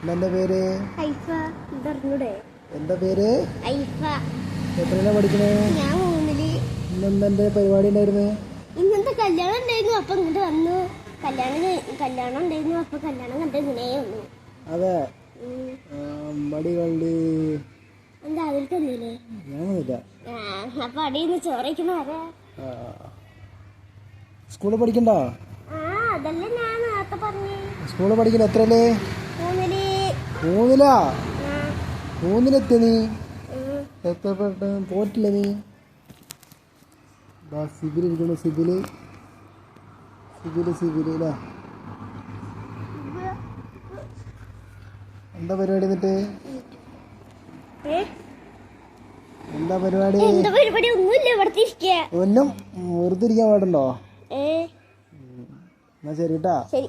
എന്താ പേര്? എന്താ പേര്? എത്രയിലാ പഠിക്കണേ? ഇന്നെന്താ എന്റെ പരിപാടി ഉണ്ടായിരുന്നു? ഇന്നത്തെ കല്യാണം ഉണ്ടായിരുന്നു. അപ്പൊ ഇങ്ങോട്ട് വന്നു. കല്യാണം ഉണ്ടായിരുന്നു. അപ്പൊ കല്യാണം കണ്ട് ഇങ്ങനെ വന്നു. അതെ. മടി കണ്ടി എന്താ അതിൽക്കൊന്നില്ലേ? ഞാനൊന്നുമില്ല. അപ്പൊ അടിയിന്ന് ചോറയ്ക്കണവരെ സ്കൂളിൽ പഠിക്കണ്ടോ? അതല്ലേ ഞാൻ നേരത്തെ പറഞ്ഞേ. സ്കൂളിൽ പഠിക്കണ എത്രയല്ലേ? 3-ലാ? 3-ലെത്തിയ നീ? എത്ര പോറ്റില്ല നീ? സിബിൽ ഇരിക്കുന്നു. സിബില് അല്ലേ? എന്താ പരിപാടി എന്നിട്ട്? എന്താ പരിപാടി? ഒന്നും വെറുതെ ഇരിക്കാൻ പാടുണ്ടോ? എന്നാ ശരി കേട്ടാ. ശരി.